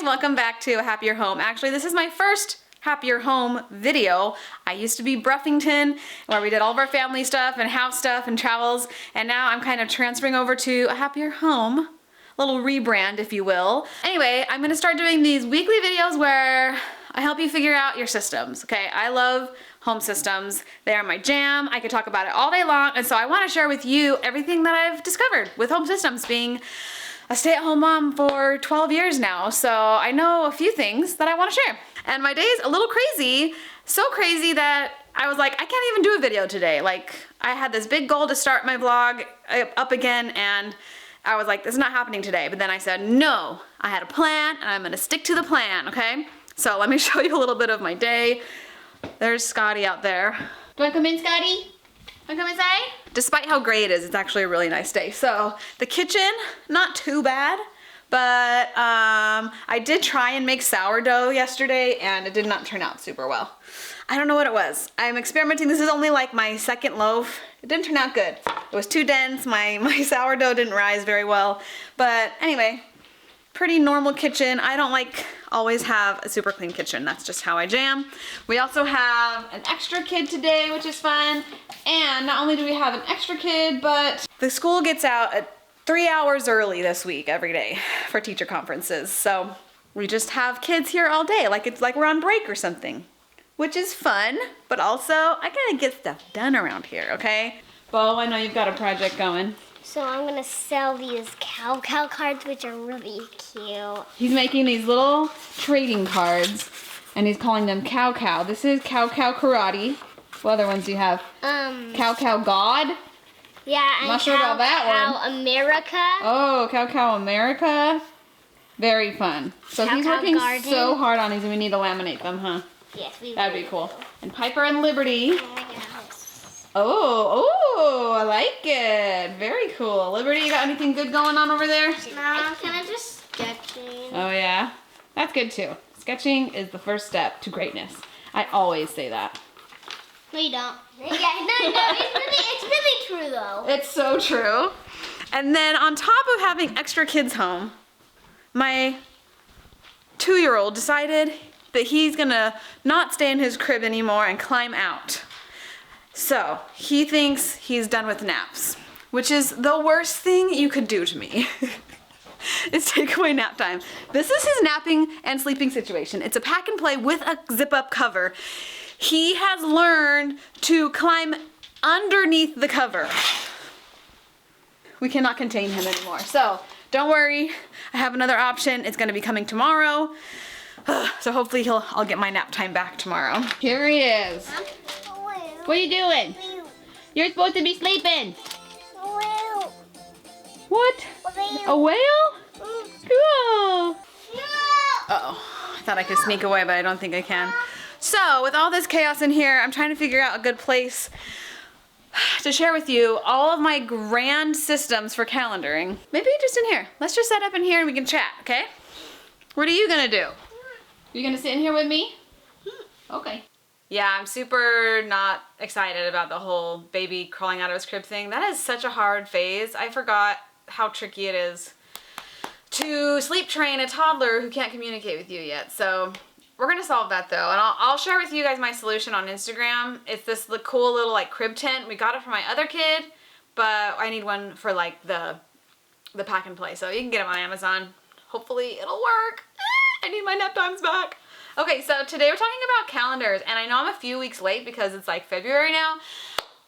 welcome back to A Happier Home. Actually, this is my first Happier Home video. I used to be Bruffington, where we did all of our family stuff and house stuff and travels, and now I'm kind of transferring over to A Happier Home. Little rebrand, if you will. Anyway, I'm gonna start doing these weekly videos where I help you figure out your systems, okay? I love home systems. They are my jam. I could talk about it all day long, and so I wanna share with you everything that I've discovered with home systems, being a stay-at-home mom for 12 years now, so I know a few things that I wanna share. And my day's a little crazy, so crazy that I was like, I can't even do a video today. Like, I had this big goal to start my vlog up again, and I was like, this is not happening today. But then I said, no, I had a plan, and I'm gonna stick to the plan, okay? So let me show you a little bit of my day. There's Scotty out there. Do you wanna come in, Scotty? Wanna come inside? Despite how gray it is, it's actually a really nice day. So the kitchen, not too bad, but I did try and make sourdough yesterday and it did not turn out super well. I don't know what it was. I'm experimenting. This is only like my second loaf. It didn't turn out good. It was too dense. My sourdough didn't rise very well. But anyway, pretty normal kitchen. I don't like always have a super clean kitchen. That's just how I jam. We also have an extra kid today, which is fun. And not only do we have an extra kid, but the school gets out at 3 hours early this week every day for teacher conferences. So we just have kids here all day, like it's like we're on break or something, which is fun, but also I gotta get stuff done around here, okay? Bo, I know you've got a project going. So I'm gonna sell these cow cards, which are really cute. He's making these little trading cards, and he's calling them cow. This is cow karate. What other ones do you have? Cow God. Yeah, and not sure about that one. America. Oh, cow America. Very fun. So he's working so hard on these, and we need to laminate them, huh? Yes, we That'd be cool. And Piper and Liberty. Oh my gosh. Oh, I like it. Very cool. Liberty, you got anything good going on over there? No, I'm kind of just sketching. Oh yeah? That's good too. Sketching is the first step to greatness. I always say that. No, you don't. Yeah, no, it's really true though. It's so true. And then on top of having extra kids home, my 2-year-old decided that he's gonna not stay in his crib anymore and climb out. So he thinks he's done with naps, which is the worst thing you could do to me. Is take away nap time. This is his napping and sleeping situation. It's a pack and play with a zip up cover. He has learned to climb underneath the cover. We cannot contain him anymore. So don't worry, I have another option. It's gonna be coming tomorrow. So hopefully I'll get my nap time back tomorrow. Here he is. What are you doing? You're supposed to be sleeping. What? A whale? Cool. Uh-oh, I thought I could sneak away, but I don't think I can. So with all this chaos in here, I'm trying to figure out a good place to share with you all of my grand systems for calendaring. Maybe just in here. Let's just set up in here and we can chat, okay? What are you gonna do? You gonna sit in here with me? Okay. Yeah, I'm super not excited about the whole baby crawling out of his crib thing. That is such a hard phase. I forgot how tricky it is to sleep train a toddler who can't communicate with you yet. So we're gonna solve that though, and I'll share with you guys my solution on Instagram. It's this cool little like crib tent. We got it for my other kid, but I need one for like the pack and play. So you can get it on Amazon. Hopefully it'll work. I need my nap times back. Okay, so today we're talking about calendars, and I know I'm a few weeks late because it's like February now,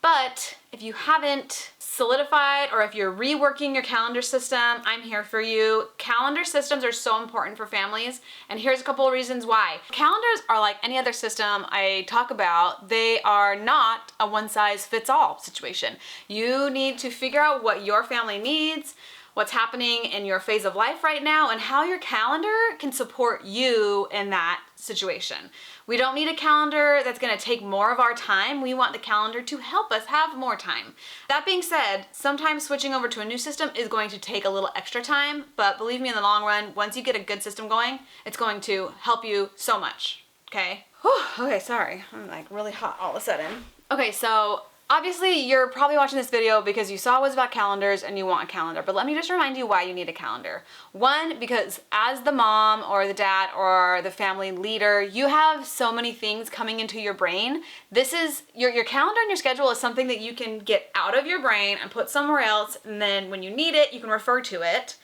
but if you haven't solidified or if you're reworking your calendar system, I'm here for you. Calendar systems are so important for families, and here's a couple of reasons why. Calendars are like any other system I talk about. They are not a one-size-fits-all situation. You need to figure out what your family needs, what's happening in your phase of life right now, and how your calendar can support you in that situation. We don't need a calendar that's gonna take more of our time. We want the calendar to help us have more time. That being said, sometimes switching over to a new system is going to take a little extra time, but believe me, in the long run, once you get a good system going, it's going to help you so much, okay? Whew, okay, sorry, I'm like really hot all of a sudden. Okay, so Obviously, you're probably watching this video because you saw it was about calendars and you want a calendar, but let me just remind you why you need a calendar. One, because as the mom or the dad or the family leader, you have so many things coming into your brain. This is, your calendar and your schedule is something that you can get out of your brain and put somewhere else, and then when you need it, you can refer to it,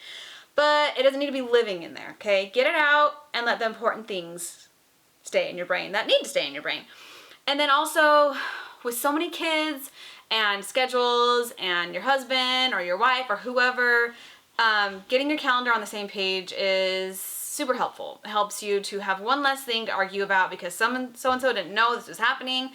but it doesn't need to be living in there, okay? Get it out and let the important things stay in your brain that need to stay in your brain. And then also, with so many kids and schedules and your husband or your wife or whoever, getting your calendar on the same page is super helpful. It helps you to have one less thing to argue about because so-and-so didn't know this was happening,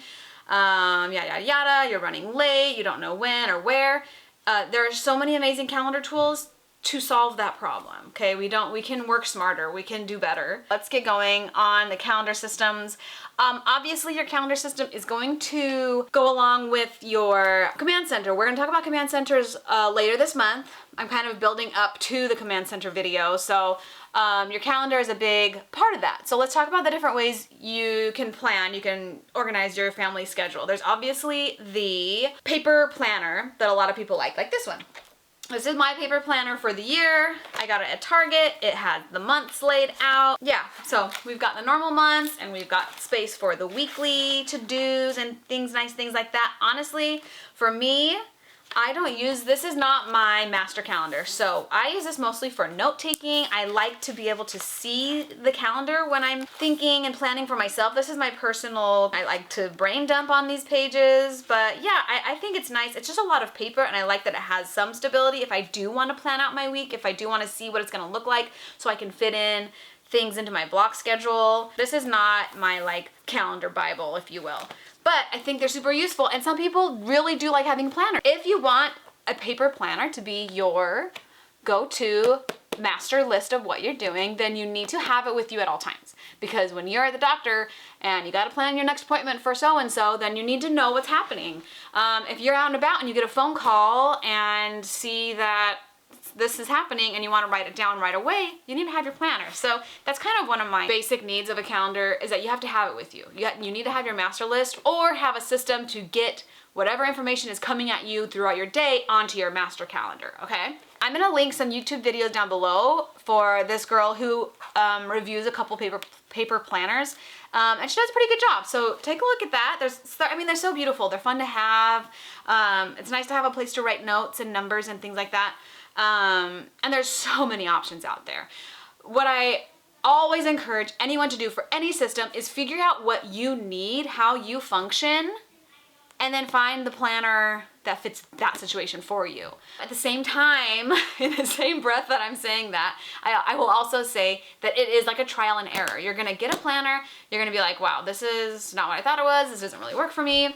yada, yada, yada, you're running late, you don't know when or where. There are so many amazing calendar tools to solve that problem, okay? We can work smarter, we can do better. Let's get going on the calendar systems. Obviously your calendar system is going to go along with your command center. We're gonna talk about command centers later this month. I'm kind of building up to the command center video, so your calendar is a big part of that. So let's talk about the different ways you can plan, you can organize your family schedule. There's obviously the paper planner that a lot of people like this one. This is my paper planner for the year. I got it at Target. It has the months laid out. Yeah, so we've got the normal months and we've got space for the weekly to-dos and nice things like that. Honestly, for me, this is not my master calendar. So I use this mostly for note taking. I like to be able to see the calendar when I'm thinking and planning for myself. This is my personal, I like to brain dump on these pages, but yeah, I think it's nice. It's just a lot of paper and I like that it has some stability if I do want to plan out my week, if I do want to see what it's going to look like so I can fit in things into my block schedule. This is not my calendar Bible, if you will. But I think they're super useful and some people really do like having a planner. If you want a paper planner to be your go-to master list of what you're doing, then you need to have it with you at all times. Because when you're at the doctor and you gotta plan your next appointment for so-and-so, then you need to know what's happening. If you're out and about and you get a phone call and see that this is happening and you want to write it down right away, you need to have your planner. So that's kind of one of my basic needs of a calendar, is that you have to have it with you. You need to have your master list or have a system to get whatever information is coming at you throughout your day onto your master calendar, okay? I'm gonna link some YouTube videos down below for this girl who reviews a couple paper planners, and she does a pretty good job. So take a look at that. They're so beautiful. They're fun to have. It's nice to have a place to write notes and numbers and things like that. And there's so many options out there. What I always encourage anyone to do for any system is figure out what you need, how you function, and then find the planner that fits that situation for you. At the same time, in the same breath that I'm saying that, I will also say that it is like a trial and error. You're gonna get a planner, you're gonna be like, wow, this is not what I thought it was, this doesn't really work for me,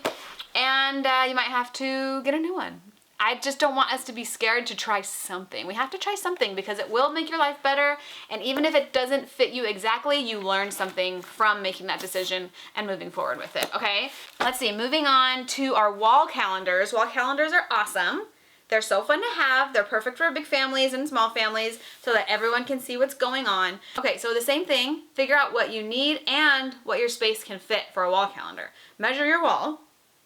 and you might have to get a new one. I just don't want us to be scared to try something. We have to try something because it will make your life better, and even if it doesn't fit you exactly, you learn something from making that decision and moving forward with it, okay? Let's see, moving on to our wall calendars. Wall calendars are awesome. They're so fun to have. They're perfect for big families and small families so that everyone can see what's going on. Okay, so the same thing, figure out what you need and what your space can fit for a wall calendar. Measure your wall.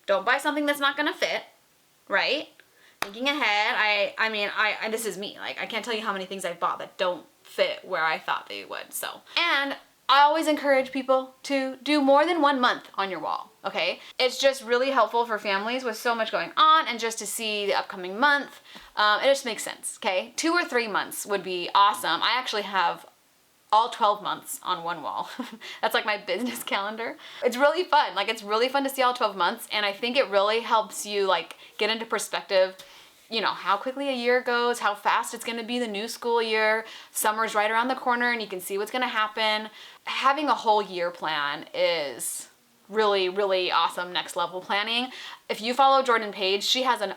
Don't buy something that's not gonna fit, right? Thinking ahead, and this is me, I can't tell you how many things I've bought that don't fit where I thought they would, so. And I always encourage people to do more than 1 month on your wall, okay? It's just really helpful for families with so much going on and just to see the upcoming month. It just makes sense, okay? 2 or 3 months would be awesome. I actually have all 12 months on one wall. That's like my business calendar. It's really fun. It's really fun to see all 12 months, and I think it really helps you get into perspective, how quickly a year goes, how fast it's gonna be the new school year. Summer's right around the corner and you can see what's gonna happen. Having a whole year plan is really, really awesome next level planning. If you follow Jordan Page, she has a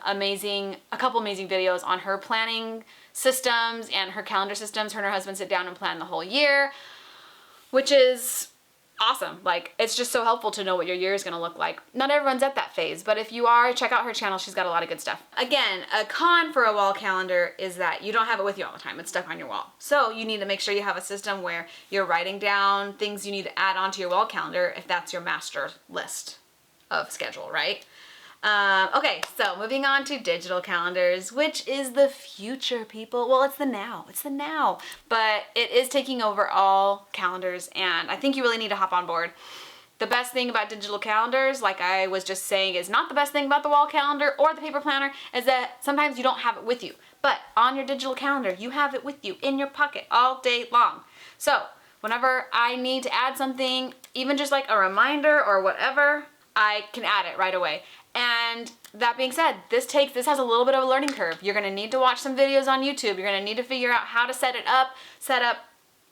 couple amazing videos on her planning systems and her calendar systems. Her and her husband sit down and plan the whole year, which is awesome. It's just so helpful to know what your year is gonna look like. Not everyone's at that phase, but if you are, check out her channel. She's got a lot of good stuff. Again, a con for a wall calendar is that you don't have it with you all the time. It's stuck on your wall. So you need to make sure you have a system where you're writing down things you need to add onto your wall calendar if that's your master list of schedule, right? Okay, so moving on to digital calendars, which is the future, people. Well, it's the now. It's the now. But it is taking over all calendars, and I think you really need to hop on board. The best thing about digital calendars, like I was just saying, is not the best thing about the wall calendar or the paper planner, is that sometimes you don't have it with you. But on your digital calendar, you have it with you in your pocket all day long. So whenever I need to add something, even just like a reminder or whatever, I can add it right away. And that being said, this has a little bit of a learning curve. You're gonna need to watch some videos on YouTube. You're gonna need to figure out how to set up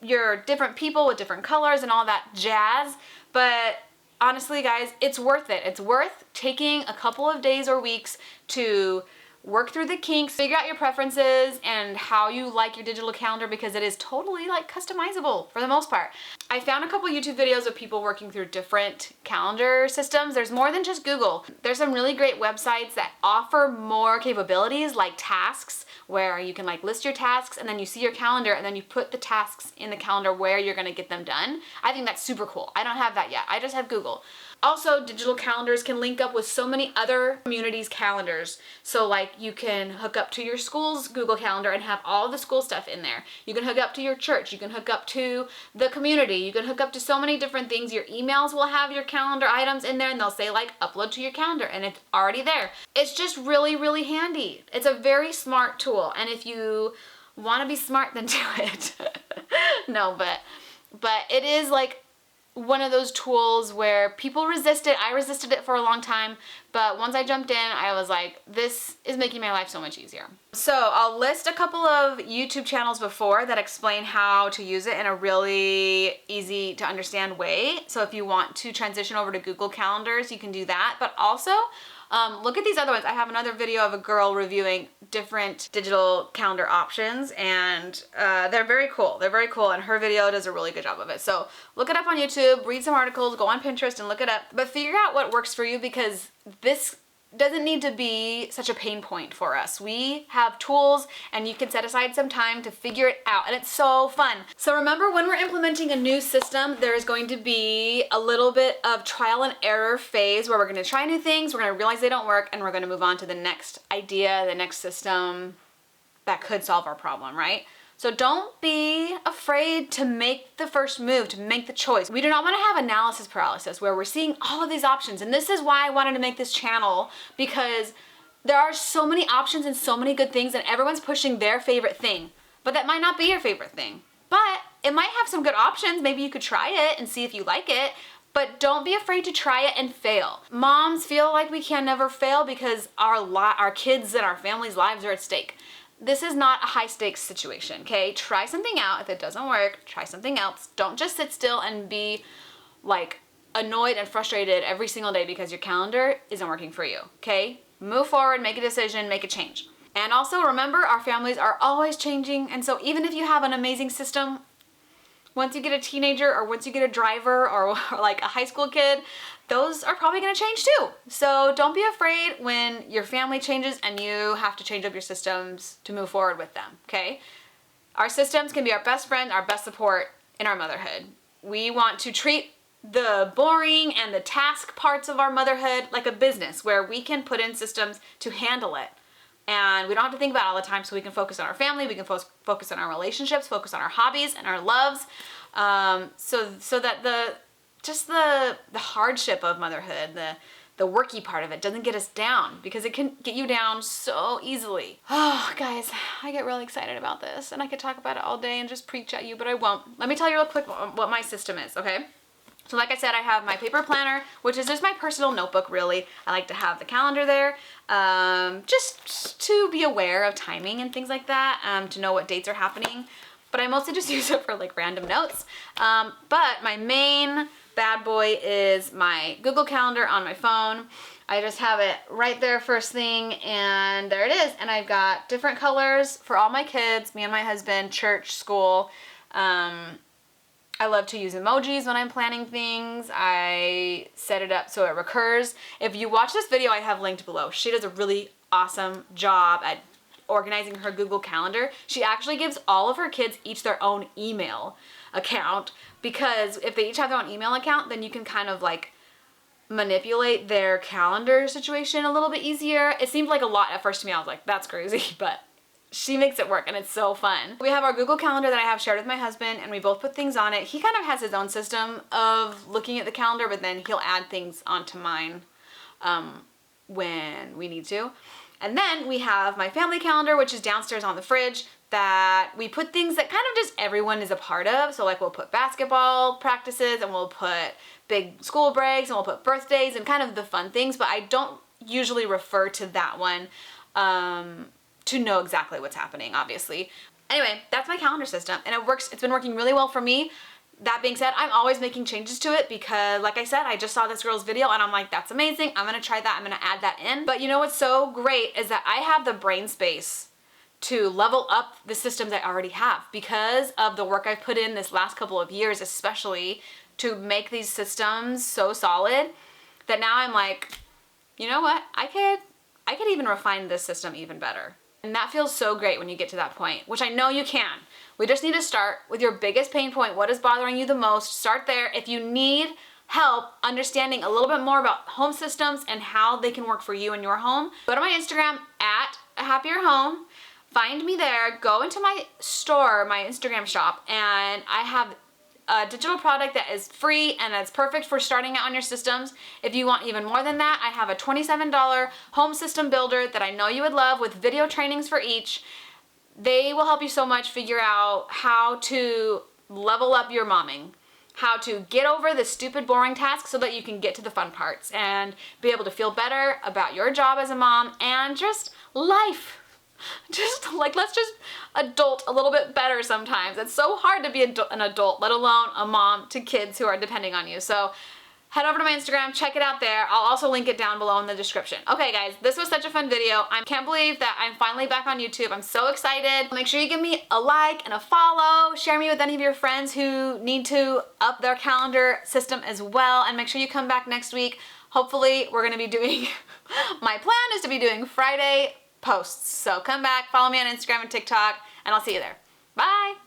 your different people with different colors and all that jazz. But honestly, guys, it's worth it. It's worth taking a couple of days or weeks to work through the kinks, figure out your preferences and how you like your digital calendar, because it is totally like customizable for the most part. I found a couple YouTube videos of people working through different calendar systems. There's more than just Google. There's some really great websites that offer more capabilities, like tasks, where you can like list your tasks and then you see your calendar and then you put the tasks in the calendar where you're gonna get them done. I think that's super cool. I don't have that yet. I just have Google. Also, digital calendars can link up with so many other communities' calendars. So like you can hook up to your school's Google Calendar and have all the school stuff in there. You can hook up to your church. You can hook up to the community. You can hook up to so many different things. Your emails will have your calendar items in there and they'll say like upload to your calendar and it's already there. It's just really, really handy. It's a very smart tool. And if you want to be smart, then do it. No, but it is like one of those tools where people resist it. I resisted it for a long time, but once I jumped in, I was like, this is making my life so much easier. So I'll list a couple of YouTube channels before that explain how to use it in a really easy to understand way. So if you want to transition over to Google Calendars, you can do that. But also, look at these other ones. I have another video of a girl reviewing different digital calendar options, and they're very cool. They're very cool, and her video does a really good job of it. So look it up on YouTube, read some articles, go on Pinterest and look it up, but figure out what works for you, because this doesn't need to be such a pain point for us. We have tools and you can set aside some time to figure it out, and it's so fun. So remember, when we're implementing a new system, there is going to be a little bit of trial and error phase where we're gonna try new things, we're gonna realize they don't work, and we're gonna move on to the next idea, the next system that could solve our problem, right? So don't be afraid to make the first move, to make the choice. We do not want to have analysis paralysis where we're seeing all of these options. And this is why I wanted to make this channel, because there are so many options and so many good things, and everyone's pushing their favorite thing. But that might not be your favorite thing. But it might have some good options. Maybe you could try it and see if you like it. But don't be afraid to try it and fail. Moms feel like we can never fail because our kids and our family's lives are at stake. This is not a high stakes situation, okay? Try something out. If it doesn't work, try something else. Don't just sit still and be like annoyed and frustrated every single day because your calendar isn't working for you, okay? Move forward, make a decision, make a change. And also remember, our families are always changing, and so even if you have an amazing system, once you get a teenager or once you get a driver or like a high school kid, those are probably gonna change too. So don't be afraid when your family changes and you have to change up your systems to move forward with them, okay? Our systems can be our best friend, our best support in our motherhood. We want to treat the boring and the task parts of our motherhood like a business where we can put in systems to handle it. And we don't have to think about it all the time, so we can focus on our family, we can focus on our relationships, focus on our hobbies and our loves, so that the hardship of motherhood, the worky part of it doesn't get us down, because it can get you down so easily. Oh, guys, I get really excited about this, and I could talk about it all day and just preach at you, but I won't. Let me tell you real quick what my system is, okay? So like I said, I have my paper planner, which is just my personal notebook, really. I like to have the calendar there, just to be aware of timing and things like that, to know what dates are happening. But I mostly just use it for like random notes. But my main bad boy is my Google Calendar on my phone. I just have it right there first thing, and there it is. And I've got different colors for all my kids, me and my husband, church, school. I love to use emojis when I'm planning things. I set it up so it recurs. If you watch this video I have linked below, she does a really awesome job at organizing her Google Calendar. She actually gives all of her kids each their own email account, because if they each have their own email account, then you can kind of like manipulate their calendar situation a little bit easier. It seemed like a lot at first to me. I was like, that's crazy, but she makes it work and it's so fun. We have our Google Calendar that I have shared with my husband and we both put things on it. He kind of has his own system of looking at the calendar, but then he'll add things onto mine when we need to. And then we have my family calendar, which is downstairs on the fridge, that we put things that kind of just everyone is a part of. So like we'll put basketball practices and we'll put big school breaks and we'll put birthdays and kind of the fun things, but I don't usually refer to that one to know exactly what's happening, obviously. Anyway, that's my calendar system and it works. It's been working really well for me. That being said, I'm always making changes to it because, like I said, I just saw this girl's video and I'm like, that's amazing. I'm gonna try that. I'm gonna add that in. But you know what's so great is that I have the brain space to level up the systems I already have because of the work I've put in this last couple of years, especially to make these systems so solid that now I'm like, you know what? I could even refine this system even better. And that feels so great when you get to that point, which I know you can. We just need to start with your biggest pain point. What is bothering you the most? Start there. If you need help understanding a little bit more about home systems and how they can work for you in your home, go to my Instagram at A Happier Home. Find me there. Go into my store, my Instagram shop, and I have a digital product that is free and that's perfect for starting out on your systems. If you want even more than that, I have a $27 home system builder that I know you would love with video trainings for each. They will help you so much figure out how to level up your momming, how to get over the stupid boring tasks so that you can get to the fun parts and be able to feel better about your job as a mom and just life. Just like, let's just adult a little bit better sometimes. It's so hard to be an adult, let alone a mom to kids who are depending on you. So head over to my Instagram, check it out there. I'll also link it down below in the description. Okay guys, this was such a fun video. I can't believe that I'm finally back on YouTube. I'm so excited. Make sure you give me a like and a follow. Share me with any of your friends who need to up their calendar system as well. And make sure you come back next week. Hopefully we're gonna be doing, my plan is to be doing Friday posts. So come back, follow me on Instagram and TikTok, and I'll see you there. Bye!